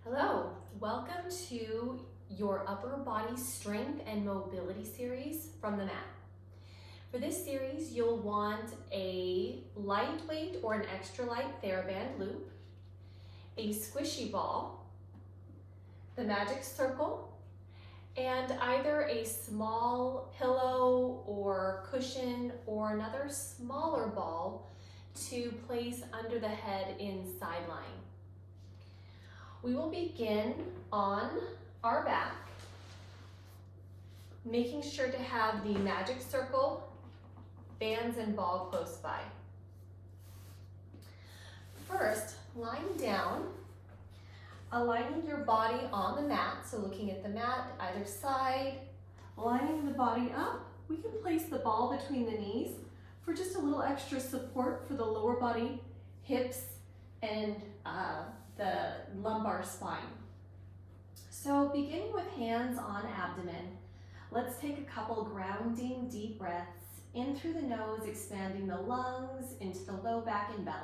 Hello, welcome to your upper body strength and mobility series from the mat. For this series, you'll want a lightweight or an extra light TheraBand loop, a squishy ball, the magic circle, and either a small pillow or cushion or another smaller ball to place under the head in side lying. We will begin on our back, making sure to have the magic circle, bands, and ball close by. First, lying down, aligning your body on the mat, so looking at the mat, either side, lining the body up. We can place the ball between the knees for just a little extra support for the lower body, hips, and the lumbar spine. So beginning with hands on abdomen, let's take a couple grounding deep breaths in through the nose, expanding the lungs into the low back and belly.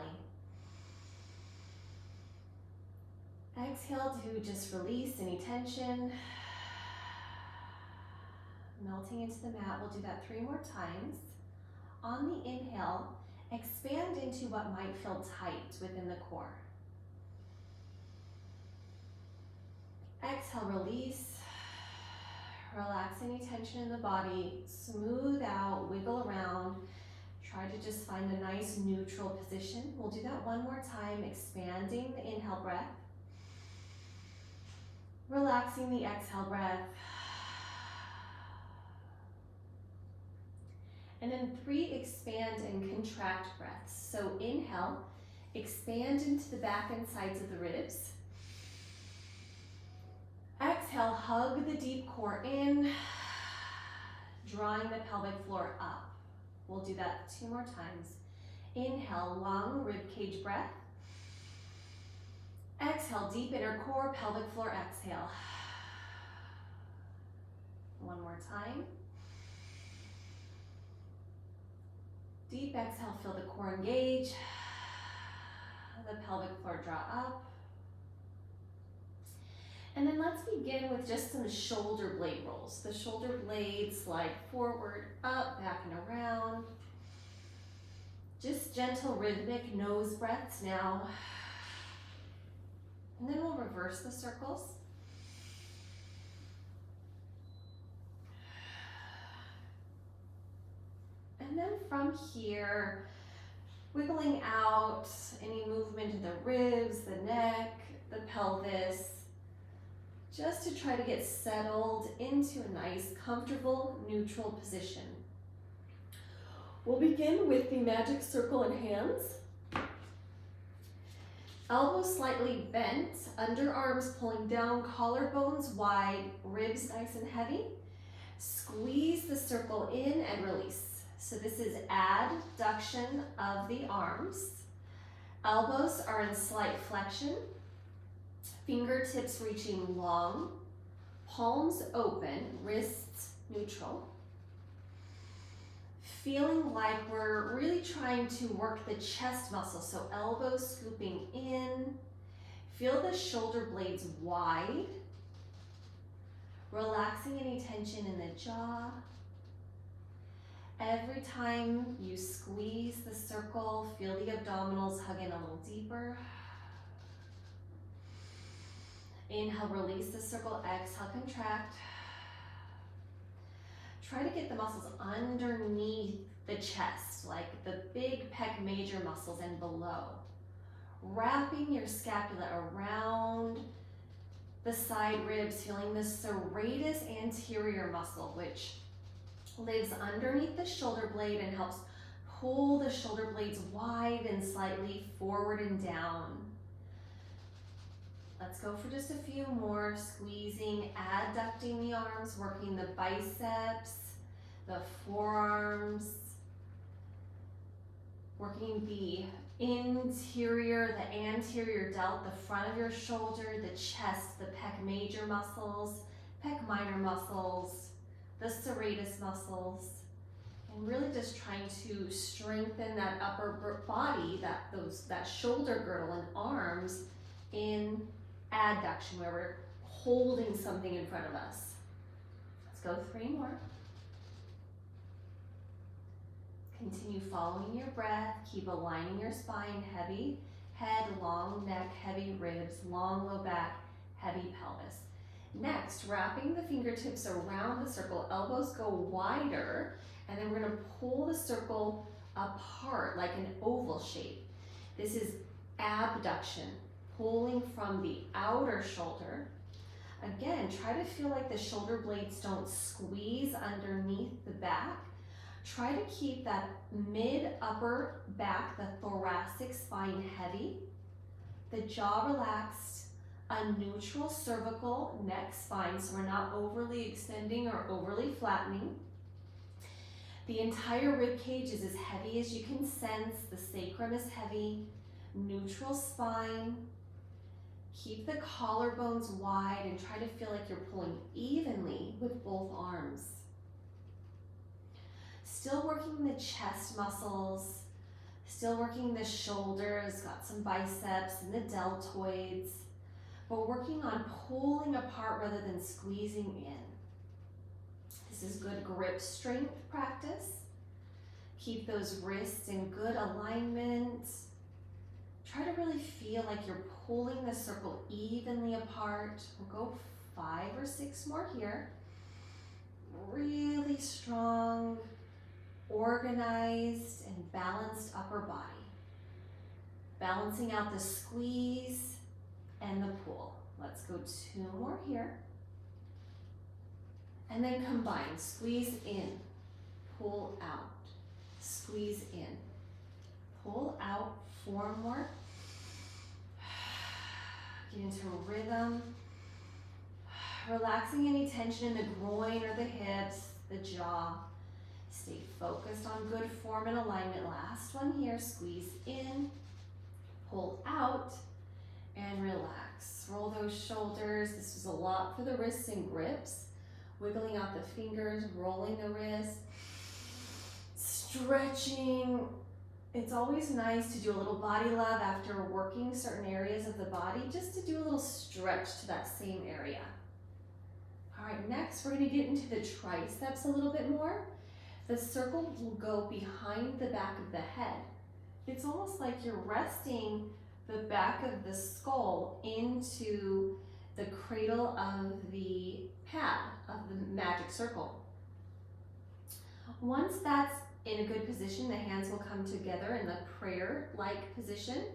Exhale to just release any tension. Melting into the mat, we'll do that 3 more times. On the inhale, expand into what might feel tight within the core. Exhale, release. Relax any tension in the body. Smooth out, wiggle around. Try to just find a nice neutral position. We'll do that 1 more time, expanding the inhale breath. Relaxing the exhale breath. And then 3 expand and contract breaths. So inhale, expand into the back and sides of the ribs. Exhale, hug the deep core in, drawing the pelvic floor up. We'll do that 2 more times. Inhale, long rib cage breath. Exhale, deep inner core, pelvic floor exhale. 1 more time. Deep exhale, feel the core engage. The pelvic floor draw up. And then let's begin with just some shoulder blade rolls. The shoulder blades slide forward, up, back, and around. Just gentle rhythmic nose breaths now. And then we'll reverse the circles. And then from here, wiggling out any movement in the ribs, the neck, the pelvis, just to try to get settled into a nice, comfortable, neutral position. We'll begin with the magic circle in hands. Elbows slightly bent, underarms pulling down, collarbones wide, ribs nice and heavy. Squeeze the circle in and release. So this is adduction of the arms. Elbows are in slight flexion. Fingertips reaching long, palms open, wrists neutral. Feeling like we're really trying to work the chest muscle, so elbows scooping in. Feel the shoulder blades wide. Relaxing any tension in the jaw. Every time you squeeze the circle, feel the abdominals hug in a little deeper. Inhale, release the circle, exhale, contract. Try to get the muscles underneath the chest, like the big pec major muscles and below. Wrapping your scapula around the side ribs, feeling the serratus anterior muscle, which lives underneath the shoulder blade and helps pull the shoulder blades wide and slightly forward and down. Let's go for just a few more, squeezing, adducting the arms, working the biceps, the forearms, working the interior, the anterior delt, the front of your shoulder, the chest, the pec major muscles, pec minor muscles, the serratus muscles, and really just trying to strengthen that upper body, that shoulder girdle and arms in adduction, where we're holding something in front of us. Let's go 3 more. Continue following your breath. Keep aligning your spine, heavy head, long neck, heavy ribs, long low back, heavy pelvis. Next, wrapping the fingertips around the circle, elbows go wider, and then we're gonna pull the circle apart like an oval shape. This is abduction, pulling from the outer shoulder. Again, try to feel like the shoulder blades don't squeeze underneath the back. Try to keep that mid-upper back, the thoracic spine heavy, the jaw relaxed, a neutral cervical neck spine, so we're not overly extending or overly flattening. The entire rib cage is as heavy as you can sense. The sacrum is heavy, neutral spine. Keep the collarbones wide and try to feel like you're pulling evenly with both arms. Still working the chest muscles, still working the shoulders, got some biceps and the deltoids, but working on pulling apart rather than squeezing in. This is good grip strength practice. Keep those wrists in good alignment. Try to really feel like you're pulling the circle evenly apart. We'll go 5 or 6 more here. Really strong, organized, and balanced upper body. Balancing out the squeeze and the pull. Let's go 2 more here. And then combine, squeeze in, pull out, squeeze in, pull out. 4 more. Get into a rhythm. Relaxing any tension in the groin or the hips, the jaw. Stay focused on good form and alignment. Last one here, squeeze in, pull out, and relax. Roll those shoulders. This was a lot for the wrists and grips. Wiggling out the fingers, rolling the wrist, stretching. It's always nice to do a little body love after working certain areas of the body, just to do a little stretch to that same area. All right, next we're gonna get into the triceps a little bit more. The circle will go behind the back of the head. It's almost like you're resting the back of the skull into the cradle of the pad of the magic circle. Once that's in a good position, the hands will come together in the prayer-like position.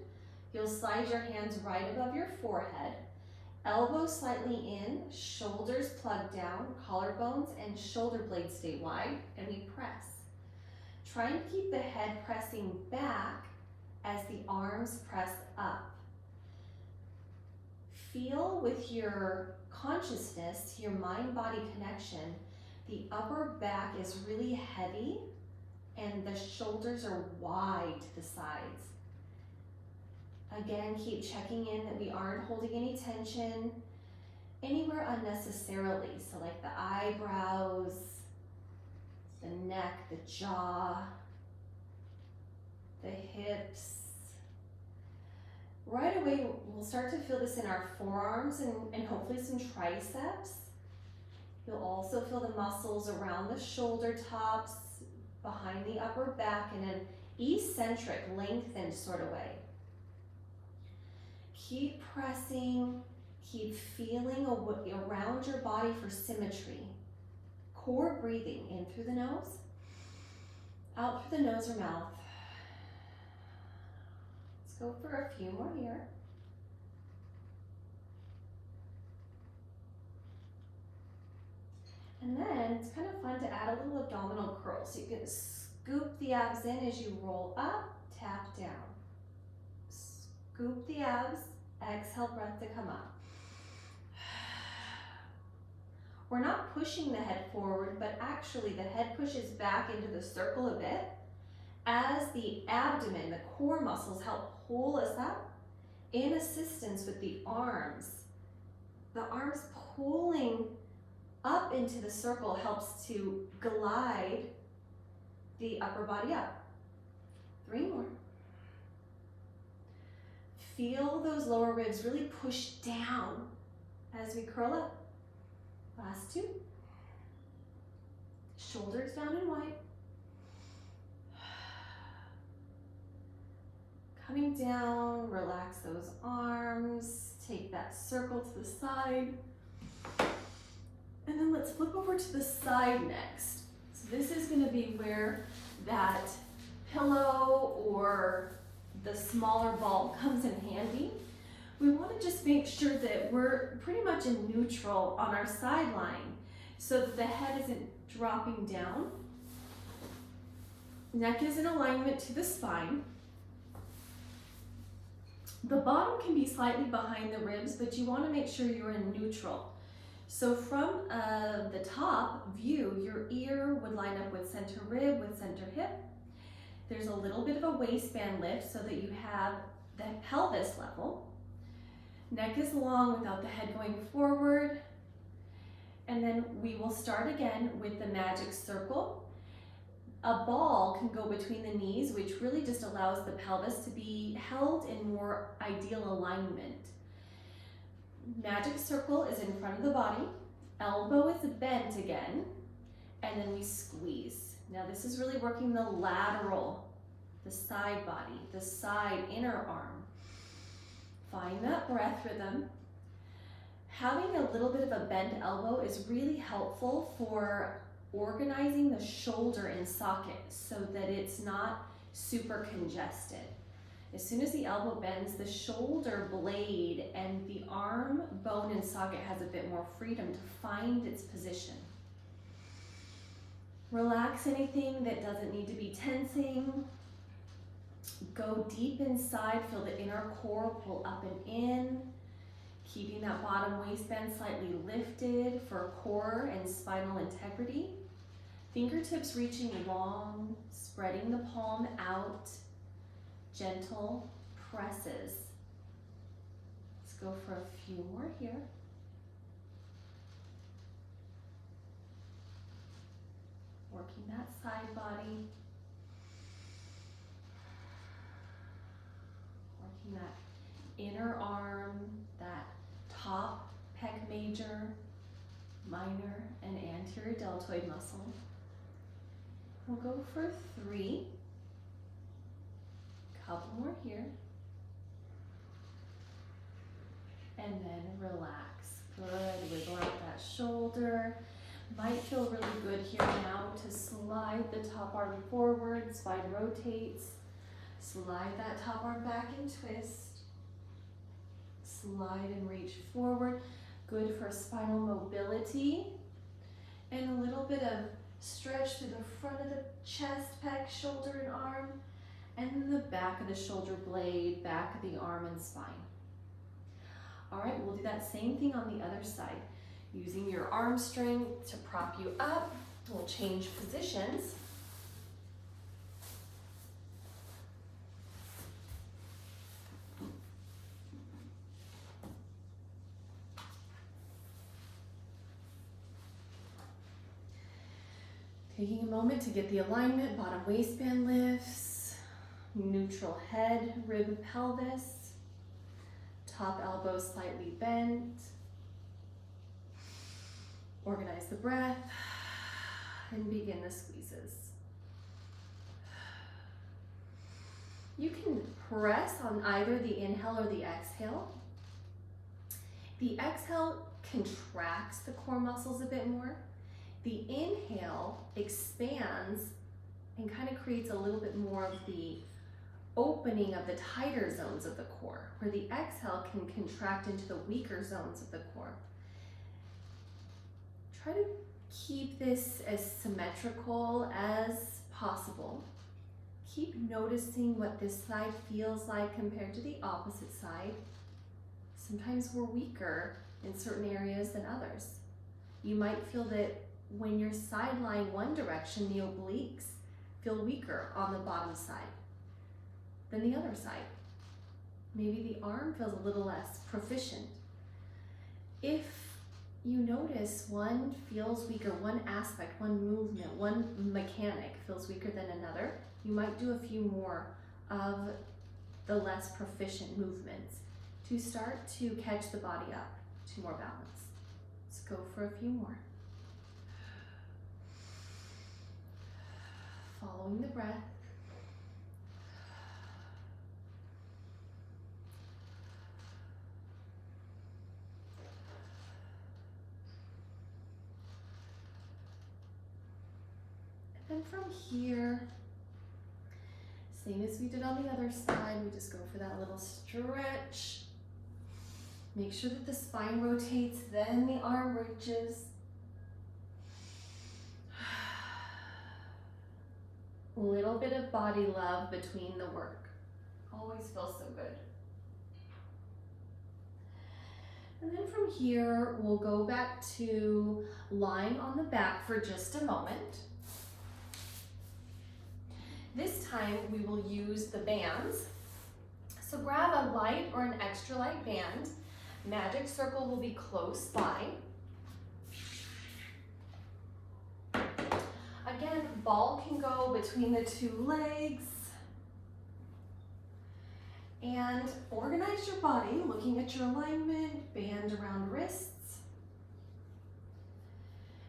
You'll slide your hands right above your forehead, elbows slightly in, shoulders plugged down, collarbones and shoulder blades stay wide, and we press. Try and keep the head pressing back as the arms press up. Feel with your consciousness, your mind-body connection, the upper back is really heavy and the shoulders are wide to the sides. Again, keep checking in that we aren't holding any tension anywhere unnecessarily. So like the eyebrows, the neck, the jaw, the hips. Right away, we'll start to feel this in our forearms and hopefully some triceps. You'll also feel the muscles around the shoulder tops, behind the upper back in an eccentric, lengthened sort of way. Keep pressing, keep feeling around your body for symmetry. Core breathing, in through the nose, out through the nose or mouth. Let's go for a few more here. And then it's kind of fun to add a little abdominal curl. So you can scoop the abs in as you roll up, tap down. Scoop the abs, exhale, breath to come up. We're not pushing the head forward, but actually the head pushes back into the circle a bit as the abdomen, the core muscles help pull us up in assistance with the arms. The arms pulling up into the circle helps to glide the upper body up. 3 more. feel those lower ribs really push down as we curl up. Last two. Shoulders down and wide. Coming down, relax those arms, take that circle to the side. And then let's flip over to the side next. So this is gonna be where that pillow or the smaller ball comes in handy. We wanna just make sure that we're pretty much in neutral on our side line so that the head isn't dropping down. Neck is in alignment to the spine. The bottom can be slightly behind the ribs, but you want to make sure you're in neutral. So from the top view, your ear would line up with center rib, with center hip. There's a little bit of a waistband lift so that you have the pelvis level. Neck is long without the head going forward. And then we will start again with the magic circle. A ball can go between the knees, which really just allows the pelvis to be held in more ideal alignment. Magic circle is in front of the body, elbow is bent again, and then we squeeze. Now this is really working the lateral, the side body, the side inner arm. Find that breath rhythm. Having a little bit of a bent elbow is really helpful for organizing the shoulder in socket so that it's not super congested. As soon as the elbow bends, the shoulder blade and the arm bone and socket has a bit more freedom to find its position. Relax anything that doesn't need to be tensing. Go deep inside, feel the inner core pull up and in. Keeping that bottom waistband slightly lifted for core and spinal integrity. Fingertips reaching long, spreading the palm out. Gentle presses. Let's go for a few more here. Working that side body. Working that inner arm, that top pec major, minor, and anterior deltoid muscle. We'll go for 3. Couple more here. And then relax. Good, wiggle out that shoulder. Might feel really good here now to slide the top arm forward, spine rotates. Slide that top arm back and twist. Slide and reach forward. Good for spinal mobility. And a little bit of stretch through the front of the chest, pec, shoulder, and arm. And then the back of the shoulder blade, back of the arm and spine. All right, we'll do that same thing on the other side. Using your arm strength to prop you up, we'll change positions. Taking a moment to get the alignment, bottom waistband lifts, neutral head, rib, pelvis, top elbow slightly bent. Organize the breath and begin the squeezes. You can press on either the inhale or the exhale. The exhale contracts the core muscles a bit more. The inhale expands and kind of creates a little bit more of the opening of the tighter zones of the core, where the exhale can contract into the weaker zones of the core. Try to keep this as symmetrical as possible. Keep noticing what this side feels like compared to the opposite side. Sometimes we're weaker in certain areas than others. You might feel that when you're sideline one direction, the obliques feel weaker on the bottom side than the other side. Maybe the arm feels a little less proficient. If you notice one feels weaker, one aspect, one movement, one mechanic feels weaker than another, you might do a few more of the less proficient movements to start to catch the body up to more balance. Let's go for a few more. Following the breath. And from here, same as we did on the other side, we just go for that little stretch. Make sure that the spine rotates, then the arm reaches. A little bit of body love between the work. Always feels so good. And then from here, we'll go back to lying on the back for just a moment. This time we will use the bands. So grab a light or an extra light band. Magic Circle will be close by. Again, ball can go between the two legs. And organize your body, looking at your alignment, band around wrists.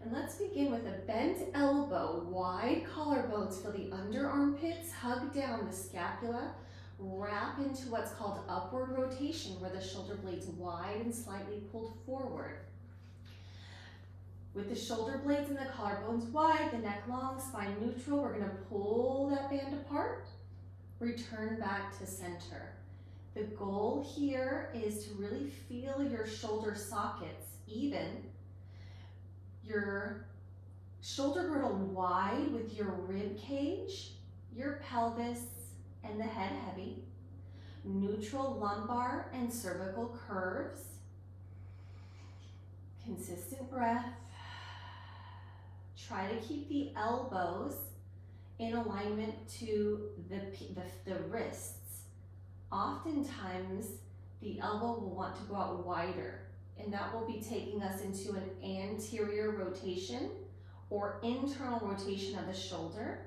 And let's begin with a bent elbow, wide collarbones, feel the under armpits, hug down the scapula, wrap into what's called upward rotation, where the shoulder blades wide and slightly pulled forward. With the shoulder blades and the collarbones wide, the neck long, spine neutral, we're gonna pull that band apart, return back to center. The goal here is to really feel your shoulder sockets even, your shoulder girdle wide with your rib cage, your pelvis, and the head heavy. Neutral lumbar and cervical curves. Consistent breath. Try to keep the elbows in alignment to the wrists. Oftentimes, the elbow will want to go out wider, and that will be taking us into an anterior rotation or internal rotation of the shoulder.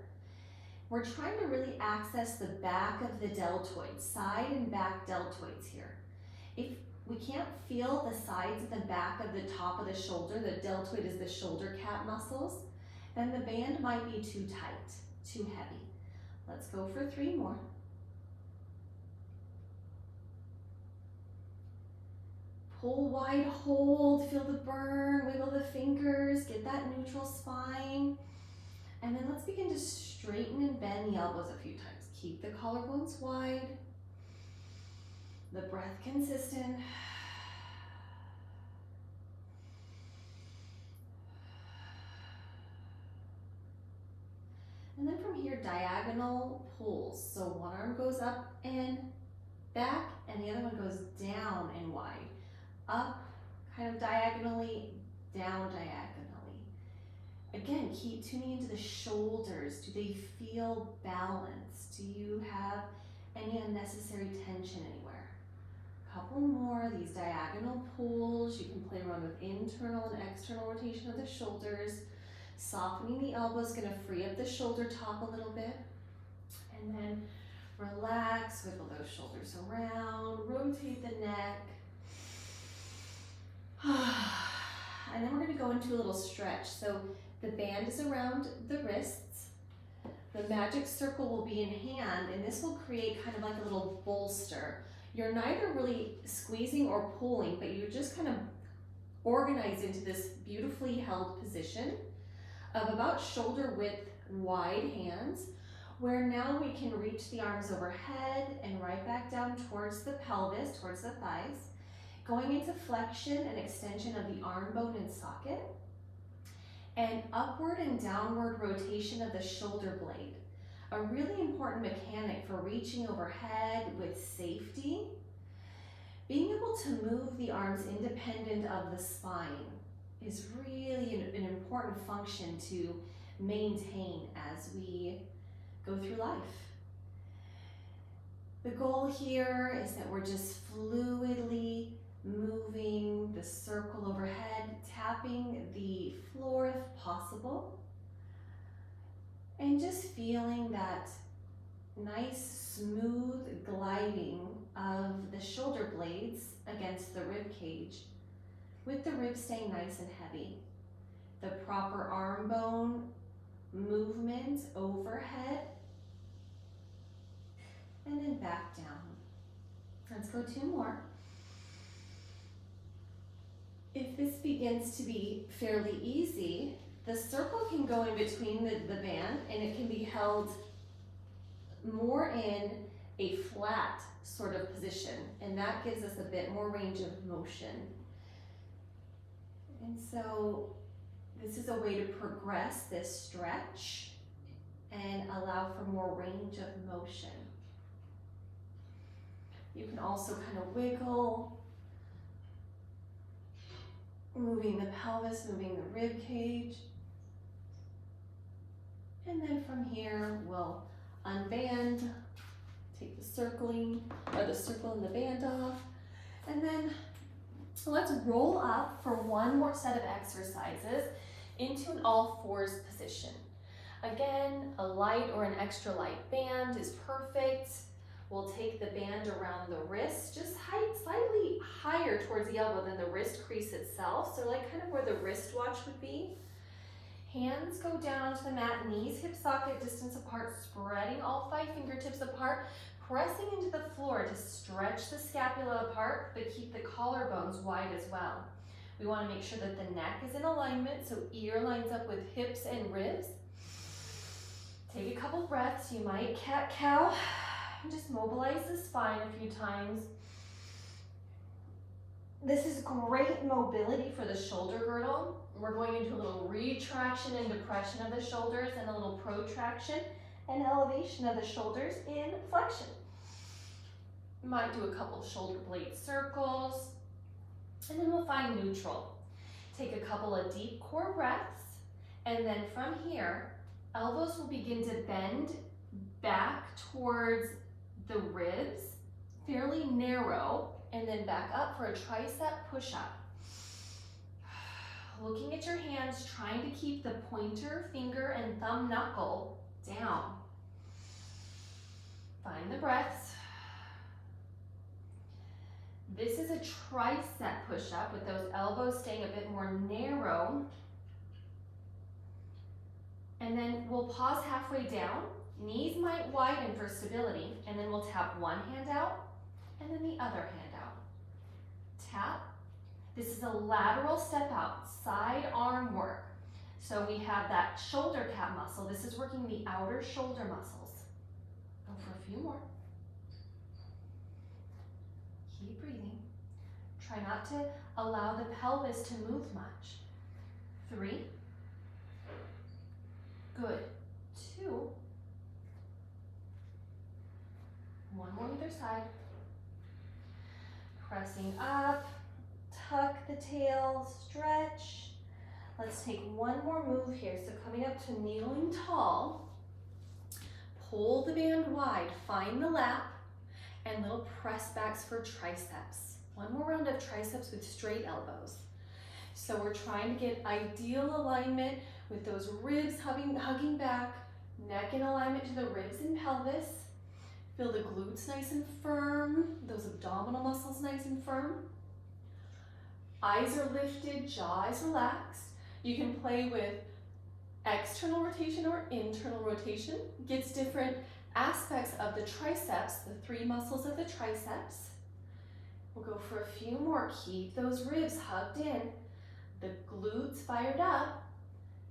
We're trying to really access the back of the deltoids, side and back deltoids here. If we can't feel the sides of the back of the top of the shoulder, the deltoid is the shoulder cap muscles, then the band might be too tight, too heavy. Let's go for 3 more. Pull wide, hold, feel the burn, wiggle the fingers, get that neutral spine. And then let's begin to straighten and bend the elbows a few times. Keep the collarbones wide, the breath consistent. And then from here, diagonal pulls. So one arm goes up and back, and the other one goes down and wide. Up, kind of diagonally, down diagonally. Again, keep tuning into the shoulders. Do they feel balanced? Do you have any unnecessary tension anywhere? A couple more, these diagonal pulls. You can play around with internal and external rotation of the shoulders. Softening the elbows, gonna free up the shoulder top a little bit. And then relax, wiggle those shoulders around, rotate the neck. And then we're going to go into a little stretch. So the band is around the wrists. The magic circle will be in hand, and this will create kind of like a little bolster. You're neither really squeezing or pulling, but you're just kind of organized into this beautifully held position of about shoulder width wide hands, where now we can reach the arms overhead and right back down towards the pelvis, towards the thighs. Going into flexion and extension of the arm bone and socket, and upward and downward rotation of the shoulder blade. A really important mechanic for reaching overhead with safety. Being able to move the arms independent of the spine is really an important function to maintain as we go through life. The goal here is that we're just fluidly moving the circle overhead, tapping the floor if possible, and just feeling that nice smooth gliding of the shoulder blades against the rib cage, with the ribs staying nice and heavy. The proper arm bone movement overhead and then back down. Let's go 2 more. If this begins to be fairly easy, the circle can go in between the band and it can be held more in a flat sort of position, and that gives us a bit more range of motion. And so this is a way to progress this stretch and allow for more range of motion. You can also kind of wiggle, moving the pelvis, moving the rib cage. And then from here, we'll unband, take the circle and the band off, and then let's roll up for one more set of exercises into an all fours position. Again, a light or an extra light band is perfect. We'll take the band around the wrist, just slightly higher towards the elbow than the wrist crease itself, so like kind of where the wristwatch would be. Hands go down onto the mat, knees hip socket distance apart, spreading all 5 fingertips apart, pressing into the floor to stretch the scapula apart, but keep the collarbones wide as well. We want to make sure that the neck is in alignment, so ear lines up with hips and ribs. Take a couple breaths. You might cat-cow and just mobilize the spine a few times. This is great mobility for the shoulder girdle. We're going into a little retraction and depression of the shoulders and a little protraction and elevation of the shoulders in flexion. Might do a couple shoulder blade circles, and then we'll find neutral. Take a couple of deep core breaths, and then from here, elbows will begin to bend back towards the ribs, fairly narrow, and then back up for a tricep push-up. Looking at your hands, trying to keep the pointer finger and thumb knuckle down. Find the breaths. This is a tricep push-up with those elbows staying a bit more narrow. And then we'll pause halfway down. Knees might widen for stability, and then we'll tap one hand out and then the other hand out. Tap. This is a lateral step out, side arm work. So we have that shoulder cap muscle. This is working the outer shoulder muscles. Go for a few more. Keep breathing. Try not to allow the pelvis to move much. 3. Good. 2. One more either side. Pressing up. Tuck the tail, stretch. Let's take one more move here. So coming up to kneeling tall, pull the band wide, find the lap, and little press backs for triceps. One more round of triceps with straight elbows. So we're trying to get ideal alignment with those ribs hugging back, neck in alignment to the ribs and pelvis. Feel the glutes nice and firm, those abdominal muscles nice and firm. Eyes are lifted, jaw is relaxed. You can play with external rotation or internal rotation. Gets different aspects of the triceps, the 3 muscles of the triceps. We'll go for a few more. Keep those ribs hugged in, the glutes fired up,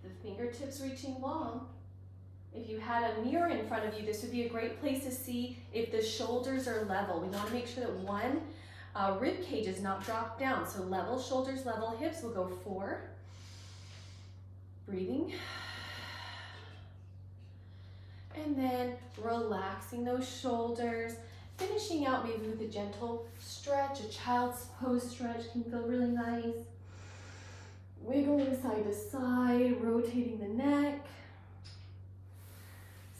the fingertips reaching long. If you had a mirror in front of you, this would be a great place to see if the shoulders are level. We want to make sure that one rib cage is not dropped down. So level shoulders, level hips. We'll go 4. Breathing. And then relaxing those shoulders. Finishing out maybe with a gentle stretch. A child's pose stretch can feel really nice. Wiggling side to side, rotating the neck.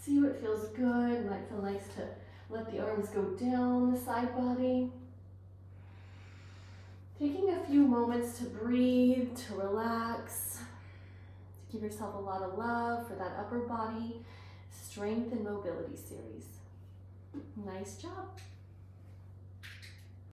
See what feels good. Might feel nice to let the arms go down the side body. Taking a few moments to breathe, to relax, to give yourself a lot of love for that upper body strength and mobility series. Nice job.